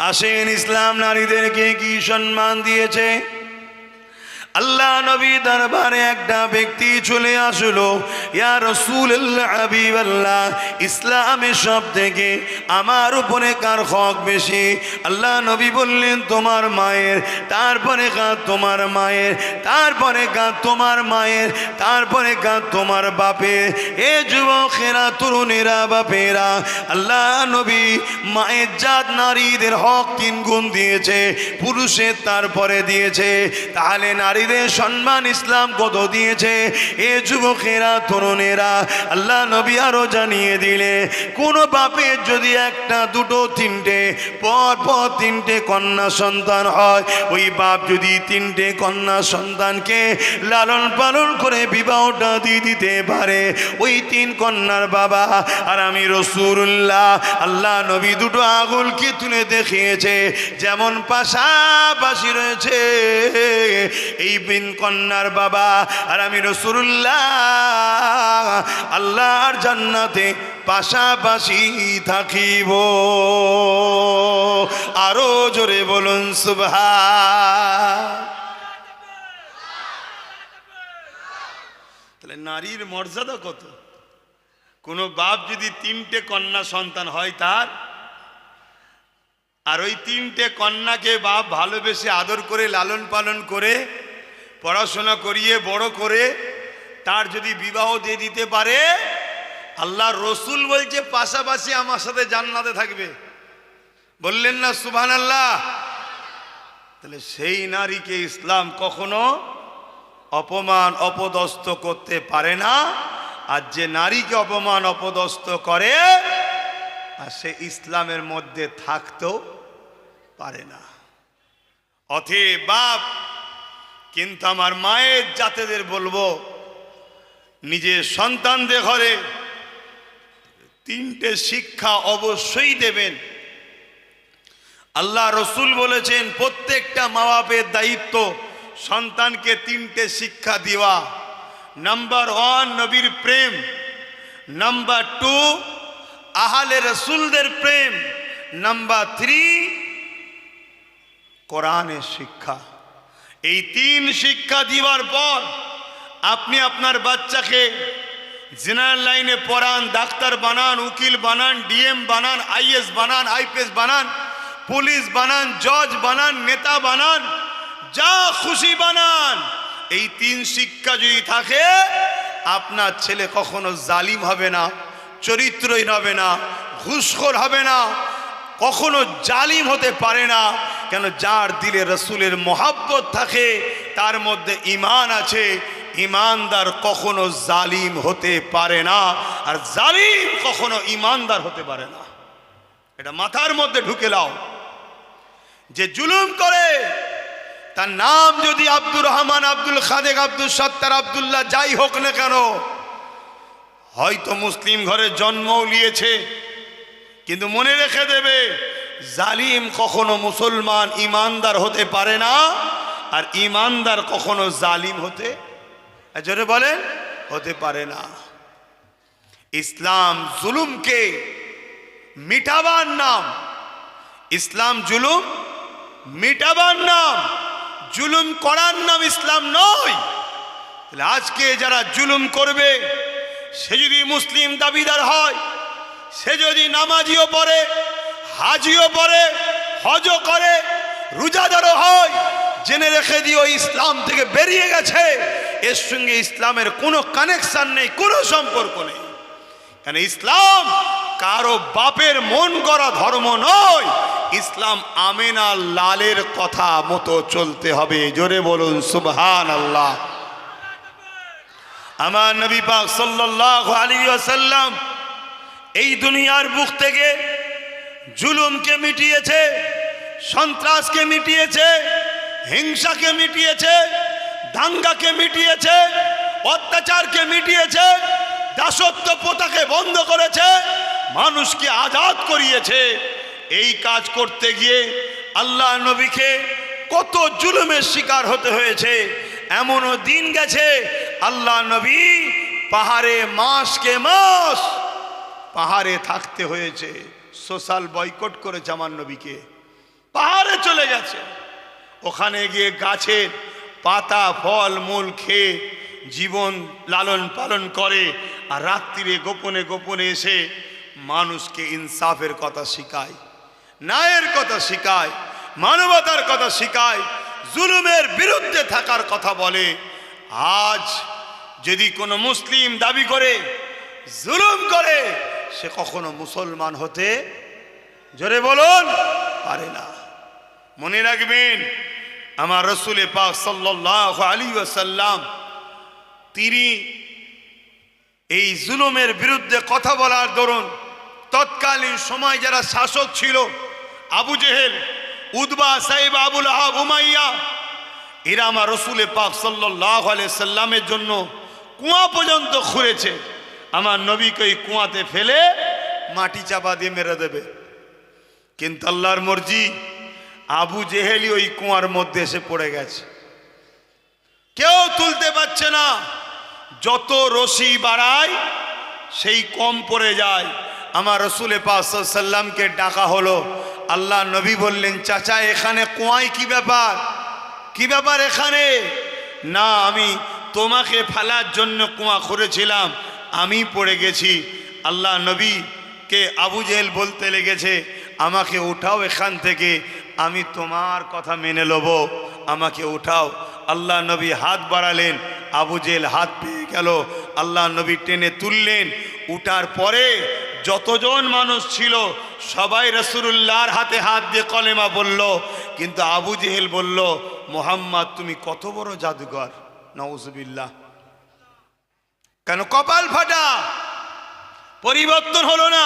আসেন, ইসলাম নারীদেরকে কি সম্মান দিয়েছে। আল্লাহ নবী দরবারে একটা ব্যক্তি চলে আসলো, ইয়া রাসূলুল্লাহ হাবিবাল্লাহ, ইসলামের সব থেকে আমার উপরে কার হক বেশি? আল্লাহ নবী বললেন তোমার মায়ের, তারপরে কার তোমার মায়ের, তারপরে কার তোমার মায়ের, তারপরে কার তোমার বাপের। এ যুবকেরা, তরুণেরা, বাপেরা, আল্লাহ নবী মায়ের জাত নারীদের হক 3 গুণ দিয়েছে, পুরুষের তারপরে দিয়েছে। তাহলে নারীদের সম্মান ইসলাম কত দিয়েছে? এ যুবকেরা, তরুণেরা, আল্লাহ নবী আরো জানিয়ে দিলে, কোন বাপের যদি 1, 2, 3টে পর 3টে কন্যা সন্তান হয়, ওই বাপ যদি 3টে কন্যা সন্তানকে লালন পালন করে বিবাহটা দিয়ে দিতে পারে, ওই 3 কন্যার বাবা আর আমি রাসূলুল্লাহ, আল্লাহ নবী 2 আঙুলকে তুলে দেখিয়েছে, যেমন পাশাপাশি রয়েছে এই 3 কন্যার বাবা আর আমি রাসূলুল্লাহ আল্লাহর জান্নাতে পাশাপাশি থাকিব। আরো জোরে বলুন সুবহান। তাহলে নারীর মর্যাদা কত! কোন বাপ যদি 3টে কন্যা সন্তান হয় তার, আর ওই 3টে কন্যাকে বাপ ভালোবেসে আদর করে লালন পালন করে পড়াশোনা করিয়ে বড় করে তার যদি বিবাহ দিয়ে দিতে পারে, আল্লাহ রসুল বলছে পাশাপাশি আমার সাথে জান্নাতে থাকবে। বললেন না সুবহানাল্লাহ? তাহলে সেই নারীকে ইসলাম কখনো অপমান অপদস্থ করতে পারে না। আর যে নারীকে অপমান অপদস্থ করে, আর সে ইসলামের মধ্যে থাকতেও পারে না। অতএব বাপ, কিন্তু আমার মায়ের জাতেদের বলবো, নিজের সন্তানদের ঘরে 3টে শিক্ষা অবশ্যই দেবেন। আল্লাহ রসুল বলেছেন প্রত্যেকটা মা বাপের দায়িত্ব সন্তানকে 3টে শিক্ষা দেওয়া। নাম্বার 1 নবীর প্রেম, নাম্বার 2 আহলে রসুলদের প্রেম, নাম্বার 3 কোরআনের শিক্ষা। এই 3 শিক্ষা দেওয়ার পর আপনি আপনার বাচ্চাকে জিনার লাইনে পড়ান, ডাক্তার বানান, উকিল বানান, ডিএম বানান, আইএস বানান, আইপিএস বানান, পুলিশ বানান, জজ বানান, নেতা বানান, যা খুশি বানান। এই 3 শিক্ষা যদি থাকে, আপনার ছেলে কখনো জালিম হবে না, চরিত্রহীন হবে না, ঘুষখোর হবে না, কখনো জালিম হতে পারে না। কেন? যার দিলে রসুলের মহাব্বত থাকে, তার মধ্যে ঈমান আছে। ঈমানদার কখনো জালিম হতে পারে না, আর জালিম কখনো ঈমানদার হতে পারে না। এটা মাথার মধ্যে ঢুকে লাও। যে জুলুম করে, তার নাম যদি আব্দুর রহমান, আব্দুল খাদেক, আব্দুল সত্তার, আব্দুল্লাহ যাই হোক না কেন, হয়তো মুসলিম ঘরে জন্মও নিয়েছে, কিন্তু মনে রেখে দেবে, জালিম কখনো মুসলমান ঈমানদার হতে পারে না, আর ঈমানদার কখনো জালিম হতে, জোরে বলেন, হতে পারে না। ইসলাম জুলুমকে মিটাবার নাম। ইসলাম জুলুম মিটাবার নাম, জুলুম করার নাম ইসলাম নয়। তাহলে আজকে যারা জুলুম করবে, সে যদি মুসলিম দাবিদার হয়, সে যদি নামাজিও পড়ে, হাজিও পড়ে, হজও করে, রোজাদারও হয়, জেনে রেখে দিও ইসলাম থেকে বেরিয়ে গেছে। এর সঙ্গে ইসলামের কোনো কানেকশন নেই, কোনো সম্পর্ক নেই। কেন? ইসলাম কারো বাপের মন করা ধর্ম নয়। ইসলাম আমেনা লালের কথা মতো চলতে হবে। জোরে বলুন সুবহানাল্লাহ। আমার নবী পাক সাল্লাল্লাহু আলাইহি ওয়াসাল্লাম এই দুনিয়ার বুক থেকে জুলুমকে মিটিয়েছে, সন্ত্রাসকে মিটিয়েছে, হিংসাকে মিটিয়েছে, দাঙ্গাকে মিটিয়েছে, অত্যাচারকে মিটিয়েছে, দাসত্ব প্রথাকে বন্ধ করেছে, মানুষকে আজাদ করিয়েছে। এই কাজ করতে গিয়ে আল্লাহ নবীকে কত জুলুমের শিকার হতে হয়েছে। এমনও দিন গেছে আল্লাহ নবী পাহাড়ে মাসকে মাস পাহাড়ে থাকতে হয়েছে। সোশ্যাল বয়কট করেছে আমার নবীকে। চলে গেছে, ওখানে গিয়ে গাছের পাতা ফল মূল খেয়ে জীবন লালন পালন করে, আর রাত্রিরে গোপনে গোপনে এসে মানুষকে ইনসাফের কথা শিখায়, ন্যায়ের কথা শিখায়, মানবতার কথা শিখায়, জুলুমের বিরুদ্ধে থাকার কথা বলে। আজ যদি কোনো মুসলিম দাবি করে জুলুম করে, সে কখনো মুসলমান হতে, জোরে বলুন, পারে না। মনে রাখবেন, আমার রাসূল পাক সাল্লাল্লাহু আলাইহি ওয়াসাল্লাম তিনি এই জুলুমের বিরুদ্ধে কথা বলার দরুন তৎকালীন সময় যারা শাসক ছিল, আবু জেহেল, উতবা, সাইবা, আবুল আহাব, উমাইয়া, এরা আমার রাসূল পাক সাল্লাল্লাহু আলাইহি সাল্লামের জন্য কুয়া পর্যন্ত খুঁড়েছে। আমার নবীকে ওই কুয়াতে ফেলে মাটি চাপা দিয়ে মেরে দেবে, কিন্তু আল্লাহর মর্জি, আবু জেহেলি ওই কুয়ার মধ্যে এসে পড়ে গেছে, কেউ তুলতে পারছে না। যত রশি বাড়ায় সেই কম পড়ে যায়। আমার রাসূল পাক সাল্লাল্লাহু আলাইহি সাল্লামকে ডাকা হলো। আল্লাহ নবী বললেন, চাচা এখানে কুয়ায় কি ব্যাপার, কি ব্যাপার এখানে? না, আমি তোমাকে ফেলার জন্য কুয়া খুঁড়েছিলাম, আমি পড়ে গেছি। আল্লাহ নবীকে আবু জেহেল বলতে লেগেছে, আমাকে উঠাও এখান থেকে, আমি তোমার কথা মেনে নেব, আমাকে উঠাও। আল্লাহ নবী হাত বাড়ালেন, আবু জেহেল হাত পেয়ে গেল, আল্লাহ নবী টেনে তুললেন। উঠার পরে যতজন মানুষ ছিল সবাই রাসূলুল্লাহর হাতে হাত দিয়ে কলেমা বলল, কিন্তু আবু জেহেল বলল, মুহাম্মদ তুমি কত বড় জাদুকর, নাউজুবিল্লাহ। কেন? কপাল ফাটা, পরিবর্তন হলো না।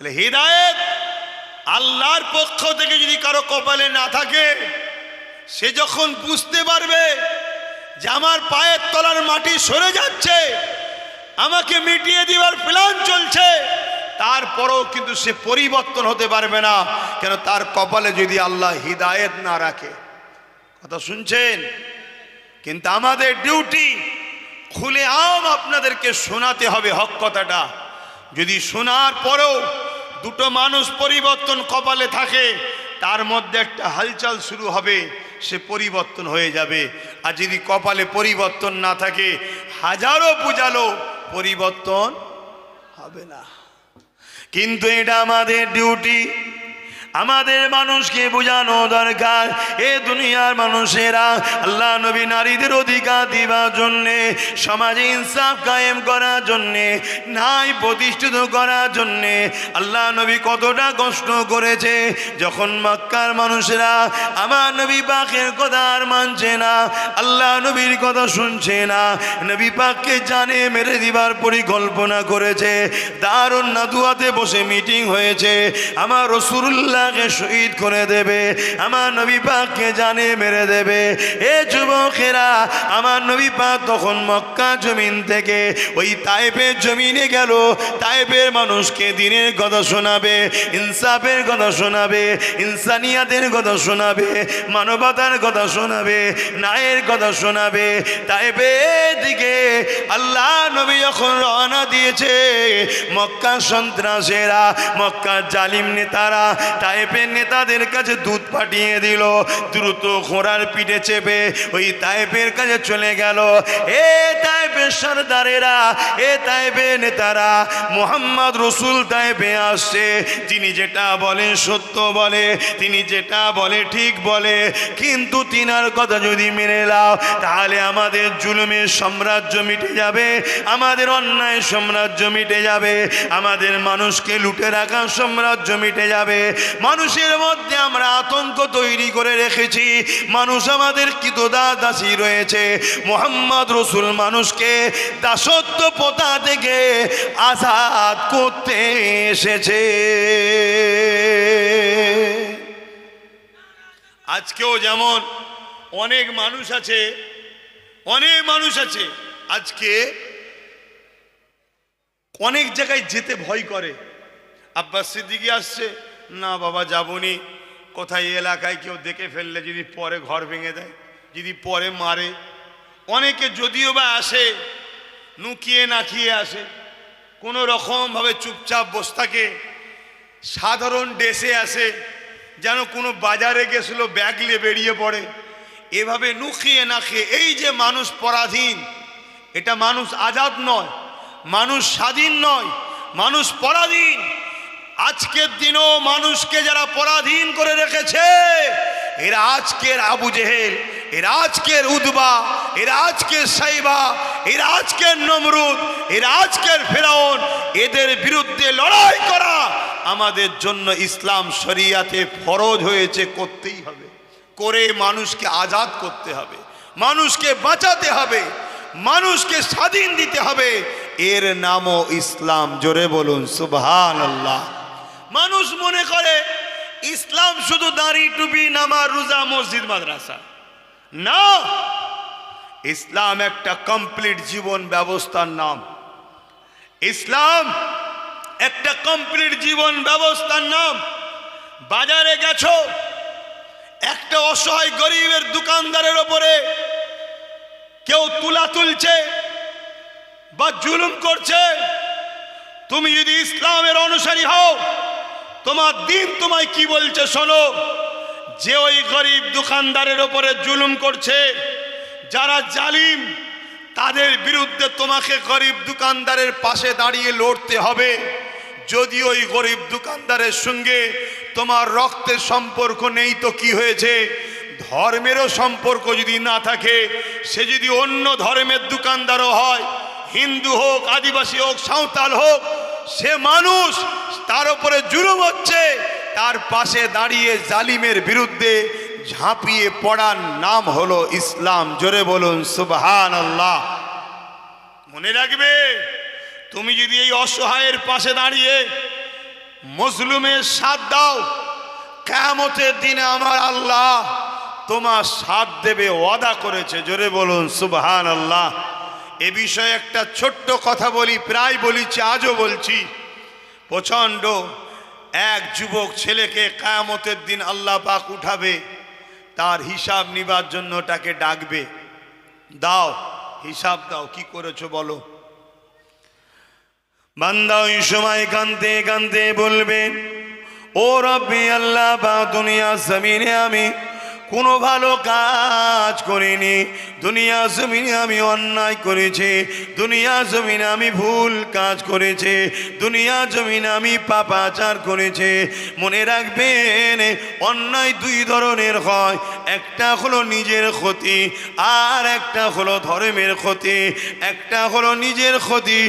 হিদায়েত আল্লাহর পক্ষ থেকে যদি কারো কপালে না থাকে, সে যখন বুঝতে পারবে যে আমার পায়ের তলার মাটি সরে যাচ্ছে, আমাকে মিটিয়ে দেওয়ার প্ল্যান চলছে, তারপরেও কিন্তু সে পরিবর্তন হতে পারবে না। কেন? তার কপালে যদি আল্লাহ হিদায়েত না রাখে। কথা শুনছেন? কিন্তু আমাদের ডিউটি খুলে আম আপনাদেরকে শোনাতে হবে হক কথাটা। যদি শোনার পরেও দুটো মানুষ পরিবর্তন কপালে থাকে, তার মধ্যে একটা হালচাল শুরু হবে, সে পরিবর্তন হয়ে যাবে। আর যদি কপালে পরিবর্তন না থাকে, হাজারো বুঝালো পরিবর্তন হবে না। কিন্তু এটা আমাদের ডিউটি, আমাদের মানুষকে বোঝানো দরকার। এ দুনিয়ার মানুষেরা আল্লাহ নবী নারীদের অধিকার দিবার জন্যে, সমাজে ইনসাফ কায়েম করার জন্যে, ন্যায় প্রতিষ্ঠিত করার জন্যে আল্লাহ নবী কতটা কষ্ট করেছে। যখন মক্কার মানুষেরা আমার নবী পাকের কথা আর মানছে না, আল্লাহ নবীর কথা শুনছে না, নবী পাককে জানে মেরে দিবার পরিকল্পনা করেছে। দারুন নাদুয়াতে বসে মিটিং হয়েছে, আমার রাসূলুল্লাহ শহীদ করে দেবে, আমার নবী পাককে জানে মেরে দেবে। এ যুবকেরা, আমার নবী পাক তখন মক্কা জমিন থেকে ওই তায়েফের জমিনে গেল। তায়েফের মানুষকে দিনের কথা শোনাবে, ইনসাফের কথা শোনাবে, ইনসানিয়াতের কথা শোনাবে, মানবতার কথা শোনাবে, ন্যায়ের কথা শোনাবে। তায়েফের দিকে আল্লাহ নবী যখন রওনা দিয়েছে, মক্কার সন্ত্রাসীরা, মক্কার জালিম নেতারা তায়েফের নেতাদের কাছে দুধ পাঠিয়ে দিল। দ্রুত ঘোড়ার পিঠে চেপে ওই তায়েফের কাছে চলে গেল। এ তায়েফের সরদারেরা, এ তায়েফের নেতারা, মুহাম্মদ রাসূল তায়েফে আসছে, তিনি যেটা বলেন সত্য বলে, তিনি যেটা বলে ঠিক বলে, কিন্তু তিনার কথা যদি মেনে নাও, তাহলে আমাদের জুলুমের সাম্রাজ্য মিটে যাবে, আমাদের অন্যায় সাম্রাজ্য মিটে যাবে, আমাদের মানুষকে লুটে রাখার সাম্রাজ্য মিটে যাবে। মানুষের মধ্যে আমরা আতঙ্ক তৈরি করে রেখেছি, মানুষ আমাদের কৃতদাসী রয়েছে। মুহাম্মদ রাসূল মানুষকে দাসত্ব প্রথা থেকে আজাদ করতে এসেছে। আজকেও যেমন অনেক মানুষ আছে, অনেক মানুষ আছে আজকে অনেক জায়গায় যেতে ভয় করে। আব্বাস সিদ্দিকী আসছে, না বাবা যাবনি, কোথায় এলাকায় কেউ দেখে ফেললে যদি পরে ঘর ভেঙে দেয়, যদি পরে মারে। অনেকে যদিও বা আসে, নুকিয়ে নাকিয়ে আসে, কোনো রকমভাবে চুপচাপ বসে থাকে, সাধারণ ড্রেসে আসে, যেন কোনো বাজারে গেছিল ব্যাগ নিয়ে বেরিয়ে পড়ে। এভাবে নুখিয়ে না খেয়ে এই যে মানুষ পরাধীন, এটা মানুষ আজাদ নয়, মানুষ স্বাধীন নয়, মানুষ পরাধীন। আজকের দিনও মানুষকে যারা পরাধীন করে রেখেছে এরা আজকের আবু জেহেল, এরা আজকের উদবা, এরা আজকের সাইবা, এরা আজকের নমরুদ, এরা আজকের ফেরাউন। এদের বিরুদ্ধে লড়াই করা আমাদের জন্য ইসলাম শরিয়াতে ফরজ হয়েছে, করতেই হবে। করে মানুষকে আজাদ করতে হবে, মানুষকে বাঁচাতে হবে, মানুষকে স্বাধীন দিতে হবে। এর নামও ইসলাম। জোরে বলুন সুবহানাল্লাহ। মানুষ মনে করে ইসলাম শুধু দাড়ি টুপি নামাজ রোজা মসজিদ মাদ্রাসা না, ইসলাম একটা কমপ্লিট জীবন ব্যবস্থার নাম। ইসলাম একটা কমপ্লিট জীবন ব্যবস্থার নাম। বাজারে গেছো, একটা অসহায় গরিবের দোকানদারের ওপরে কেউ তুলা তুলছে বা জুলুম করছে, তুমি যদি ইসলামের অনুসারী হও, তোমার দিন তোমায় কি বলছে শোনো। যে ওই গরিব দোকানদারের ওপরে জুলুম করছে, যারা জালিম, তাদের বিরুদ্ধে তোমাকে গরিব দোকানদারের পাশে দাঁড়িয়ে লড়তে হবে। যদি ওই গরিব দোকানদারের সঙ্গে তোমার রক্তের সম্পর্ক নেই তো কি হয়েছে, ধর্মেরও সম্পর্ক যদি না থাকে, সে যদি অন্য ধর্মের দোকানদারও হয়, হিন্দু হোক, আদিবাসী হোক, সাঁওতাল হোক, সে মানুষ, তার উপরে জুলুম হচ্ছে, তার পাশে দাঁড়িয়ে জালিমের বিরুদ্ধে ঝাঁপিয়ে পড়ার নাম হলো ইসলাম। জোরে বলুন সুবহানাল্লাহ। মনে রাখবে, তুমি যদি এই অসহায়ের পাশে দাঁড়িয়ে মজলুমের সাথ দাও, কিয়ামতের দিনে আমার আল্লাহ তোমার সাথ দেবে, ওয়াদা করেছে। জোরে বলুন সুবহানাল্লাহ। এ বিষয়ে একটা ছোট্ট কথা বলি, প্রায় বলেছি, আজও বলছি। প্রচণ্ড এক যুবক ছেলেকে কিয়ামতের দিন আল্লাহ পাক উঠাবে, তার হিসাব নিবার জন্য তাকে ডাকবে, দাও হিসাব দাও, কি করেছো বলো। বান্দা ওই সময় কাঁদতে কাঁদতে বলবে, ও রব্বি আল্লাহ পাক, দুনিয়া জমিনে আমি কোনো ভালো কাজ করিনি, দুনিয়া জমিনে আমি অন্যায় করেছি, দুনিয়া জমিনে আমি ভুল কাজ করেছি, দুনিয়া জমিনে আমি পাপাচার করেছি। মনে রাখবেন, অন্যায় দুই ধরনের হয়, একটা হলো নিজের ক্ষতি, আর একটা হলো ধর্মের ক্ষতি। একটা হলো নিজের ক্ষতি,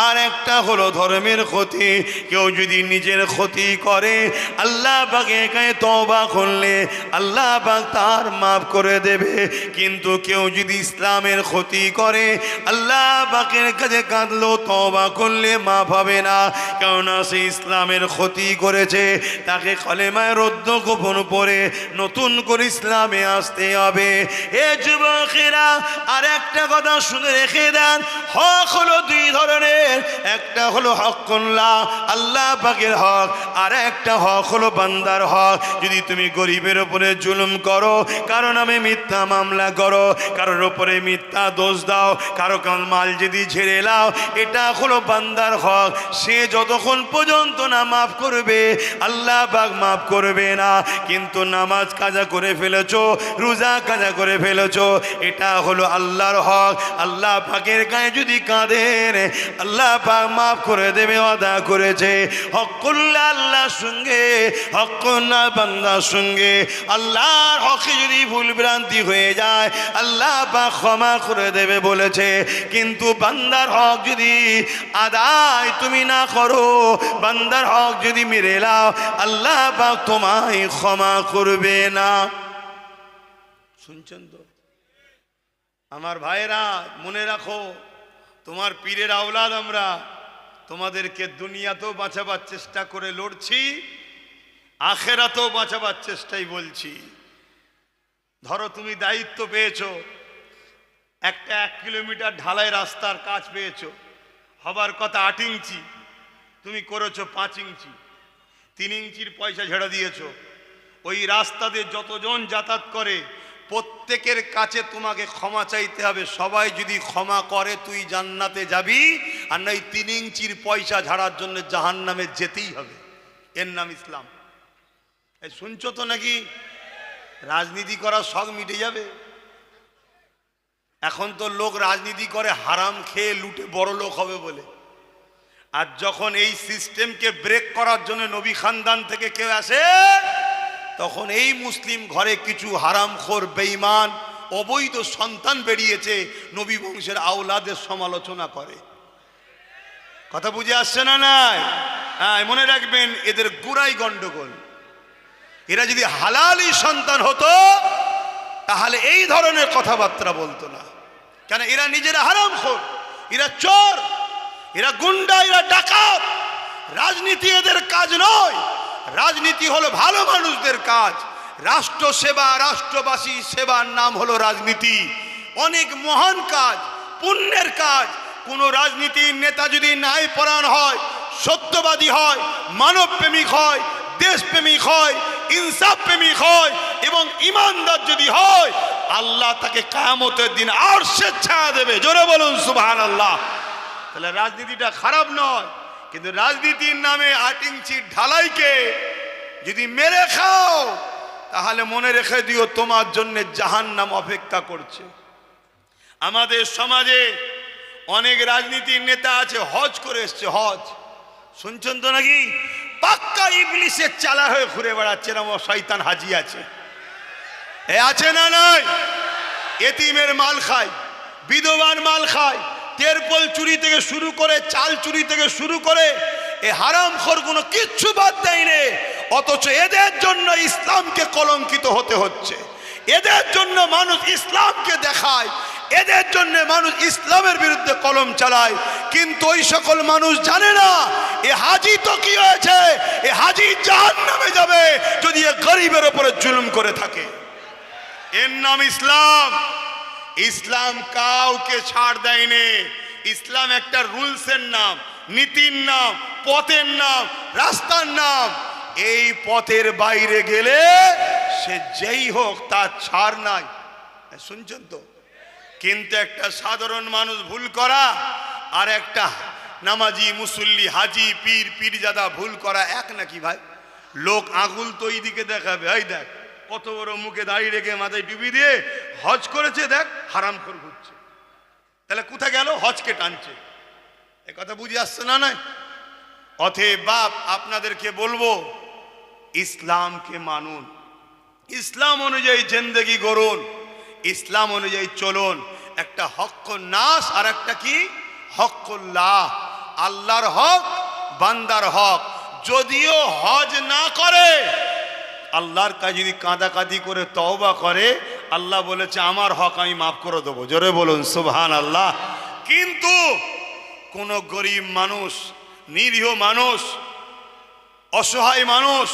আর একটা হলো ধর্মের ক্ষতি। কেউ যদি নিজের ক্ষতি করে, আল্লাহ পাকের কাছে তওবা করলে আল্লাহ পাক তার মাফ করে দেবে। কিন্তু কেউ যদি ইসলামের ক্ষতি করে, আল্লাহ পাকের কাছে কাঁদলো, তওবা করলে মাফ হবে না, কেননা সে ইসলামের ক্ষতি করেছে। তাকে কলেমায় রদ্দ গোপন পড়ে নতুন করে ইসলামে আসতে হবে। এ যুবকেরা, আর একটা কথা শুনে রেখে দেন, হক হলো দুই ধরনের। একটা হলো হকুল্লাহ, আল্লাহ পাকের হক, আর একটা হক হলো বান্দার হক। যদি তুমি গরিবের উপরে জুলুম করো, কারো নামে মিথ্যা মামলা করো, কারোর উপরে মিথ্যা দোষ দাও, কারো মাল যদি ঝেড়ে লাও, এটা হলো বান্দার হক। সে যতক্ষণ পর্যন্ত না মাফ করবে, আল্লাহ পাক মাফ করবে না। কিন্তু নামাজ কাজা করে ফেলেছো, রোজা কাজা করে ফেলেছো, এটা হলো আল্লাহর হক। আল্লাহ পাকের গায়ে যদি কাঁদেন, আল্লাহ পাক মাফ করে দেবে, ওয়াদা করেছে। হকুল্লাহ আল্লাহর সঙ্গে, হকুল্লাহ বান্দার সঙ্গে। আল্লাহর হকে যদি ভুল ভ্রান্তি হয়ে যায়, আল্লাহ পাক ক্ষমা করে দেবে বলেছে। কিন্তু বান্দার হক যদি আদায় তুমি না করো, বান্দার হক যদি মেরে লাও, আল্লাহ পাক তোমায় ক্ষমা করবে না। শুনছেন তো আমার ভাইরা? মনে রাখো, তোমার পীরের আওলাদ আমরা, তোমাদেরকে দুনিয়াতেও বাঁচাবার চেষ্টা করে লড়ছি, আখেরাতেও বাঁচাবার চেষ্টাই বলছি। ধরো তুমি দায়িত্ব পেয়েছো, একটা 1 কিলোমিটার ঢালাই রাস্তার কাজ পেয়েছো, হবার কথা 8 ইঞ্চি, তুমি করেছো 5 ইঞ্চি, 3 ইঞ্চির পয়সা ঝেড়ে দিয়েছো। ওই রাস্তা দিয়ে যতজন যাতায়াত করে প্রত্যেকের কাছে তোমাকে ক্ষমা চাইতে হবে। সবাই যদি ক্ষমা করে তুই জান্নাতে যাবি, আর না 3 ইঞ্চির পয়সা ঝাড়ার জন্য জাহান্নামে যেতেই হবে। এর নাম ইসলাম। এই শুনছো তো নাকি? রাজনীতি করার শখ মিটে যাবে। এখন তো লোক রাজনীতি করে হারাম খেয়ে লুটে বড় লোক হবে বলে। আর যখন এই সিস্টেমকে ব্রেক করার জন্য নবী খানদান থেকে কেউ আসে, তখন এই মুসলিম ঘরে কিছু হারামখোর বেঈমান অবৈধ সন্তান বেরিয়েছে, নবী বংশের আওলাদের সমালোচনা করে। কথা বুঝে আসছে না? নাই? হ্যাঁ, মনে রাখবেন, এদের গুড়াই গন্ডগোল। এরা যদি হালালি সন্তান হতো তাহলে এই ধরনের কথাবার্তা বলতো না। কেন? এরা নিজেরা হারামখোর, এরা চোর, এরা গুন্ডা, এরা ডাকাত। রাজনীতি এদের কাজ নয়। রাজনীতি হলো ভালো মানুষদের কাজ। রাষ্ট্র সেবা, রাষ্ট্রবাসী সেবার নাম হলো রাজনীতি। অনেক মহান কাজ, পুণ্যের কাজ। কোনো রাজনীতির নেতা যদি ন্যায় পরায়ণ হয়, সত্যবাদী হয়, মানব প্রেমিক হয়, দেশপ্রেমিক হয়, ইনসাফ প্রেমিক হয় এবং ইমানদার যদি হয়, আল্লাহ তাকে কিয়ামতের দিন আরশের ছায়া দেবে। জোরে বলুন সুবহানাল্লাহ। তাহলে রাজনীতিটা খারাপ নয়, কিন্তু রাজনীতির নামে ৮ ইঞ্চির ঢালাইকে যদি মেরে খাও তাহলে মনে রেখে দিও তোমার জন্য জাহান্নাম অপেক্ষা করছে। আমাদের সমাজে অনেক রাজনীতির নেতা আছে, হজ করে এসছে। হজ শুনছেন তো নাকি? পাক্কা ইবলিসের চালা হয়ে ঘুরে বেড়াচ্ছে। এরকম শয়তান হাজি আছে, এ আছে না নাই? এতিমের মাল খায়, বিধবার মাল খায়, তেরপল চুরি থেকে শুরু করে, চাল চুরি থেকে শুরু করে, এ হারামখোর কোনো কিচ্ছু বাদ দেয় রে। অথচ এদের জন্য ইসলামকে কলঙ্কিত হতে হচ্ছে। এদের জন্য মানুষ ইসলামকে দেখায়, এদের জন্য মানুষ ইসলামের বিরুদ্ধে কলম চালায়। কিন্তু ওই সকল মানুষ জানে না এ হাজি তো কি হয়েছে, এ হাজি জাহান্নামে যাবে যদি এ গরিবের উপরে জুলুম করে থাকে। এর নাম ইসলাম। ইসলাম কাউকে ছাড় দেয়নি। ইসলাম একটা রুলসের নাম, নীতির নাম, পথের নাম, রাস্তার নাম। এই পথের বাইরে গেলে সে যেই হোক তার ছাড় নাই। শুনছেন তো? কিন্তু একটা সাধারণ মানুষ ভুল করা আর একটা নামাজি, মুসল্লি, হাজি, পীর, পীরজাদা ভুল করা এক নাকি ভাই? লোক আঙুল তো এই দিকে দেখাবে, এই দেখ কত বড় মুখে দাঁড়িয়ে রেখে মাথায় টুপি দিয়ে হজ করেছে, দেখ হারামখোর ঘুরছে। তাহলে কোথায় গেল? হজকে টানছে। এ কথা বুঝে আসছে না? নাই? অতএব বাপ আপনাদেরকে বলবো, ইসলামকে মানুন, ইসলাম অনুযায়ী জিন্দেগি গড়ুন, ইসলাম অনুযায়ী চলুন। একটা হক্কুন নাস আর একটা কি? হক্কুল্লাহ। আল্লাহর হক, বান্দার হক। যদিও হজ না করে, আল্লাহর কাছে যদি কাঁদাকাঁদি করে তওবা করে, আল্লাহ বলেছে আমার হক আমি মাফ করে দেবো। জোরে বলুন সুবহানাল্লাহ। কিন্তু কোন গরিব মানুষ, নিরীহ মানুষ, অসহায় মানুষ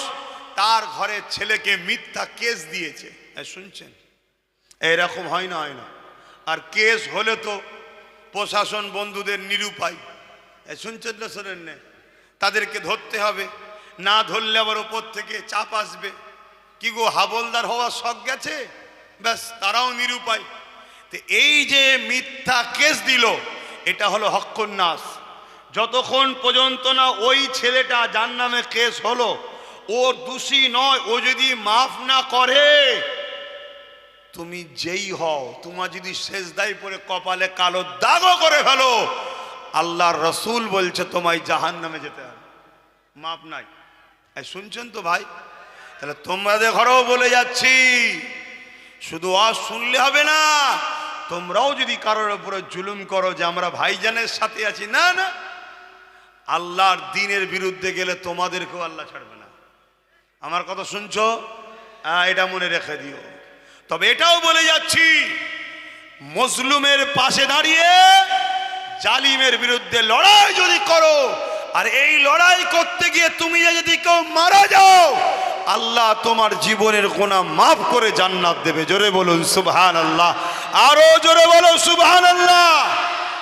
তার ঘরের ছেলেকে মিথ্যা কেস দিয়েছে, শুনছেন? এরকম হয় না? হয় না? আর কেস হলে তো প্রশাসন বন্ধুদের নিরুপায়, শুনছেন না? শোনেন না? তাদেরকে ধরতে হবে, না ধরলে আবার ওপর থেকে চাপ আসবে। কি গো, হাবলদার হওয়ার শখ গেছে? ব্যাস, তারাও নিরুপায়। তো এই যে মিথ্যা কেস দিল, এটা হলো হক্কুন নাস। যতক্ষণ পর্যন্ত না ওই ছেলেটা যার নামে কেস হলো ও দোষী নয়, ও যদি মাফ না করে, তুমি যেই হও, তোমার যদি সেজদায় পড়ে কপালে কালো দাগও করে ফেলো, আল্লাহর রসুল বলছে তোমায় জাহান্নামে যেতে হবে, মাপ নাই। শুনছেন তো ভাই? তাহলে তোমাদের ঘরেও বলে যাচ্ছি, শুধু আজ শুনলে হবে না, তোমরাও যদি কারোর উপরে জুলুম করো যে আমরা ভাইজানের সাথে আছি, না না, আল্লাহর দ্বীনের বিরুদ্ধে গেলে তোমাদেরকেও আল্লাহ ছাড়বে না। আমার কথা শুনছো? এটা মনে রেখে দিও। তবে এটাও বলে যাচ্ছি, মজলুমের পাশে দাঁড়িয়ে জালিমের বিরুদ্ধে লড়াই যদি করো, আর এই লড়াই করতে গিয়ে তুমি যদি কেউ মারা যাও, আল্লাহ তোমার জীবনের গুনাহ মাফ করে জান্নাত দেবে। জোরে বলুন সুবহানাল্লাহ। আরো জোরে বলো সুবহানাল্লাহ।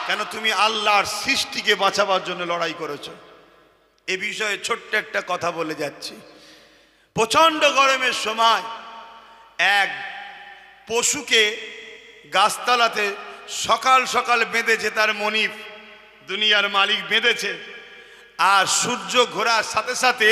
কেন? তুমি আল্লাহর সৃষ্টিকে বাঁচাবার জন্য লড়াই করেছো। এ বিষয়ে ছোট্ট একটা কথা বলে যাচ্ছি। প্রচন্ড গরমের সময় এক পশুকে গাছতলাতে সকাল সকাল বেঁধেছে তার মনিব, দুনিয়ার মালিক বেঁধেছে। আর সূর্য ঘোরার সাথে সাথে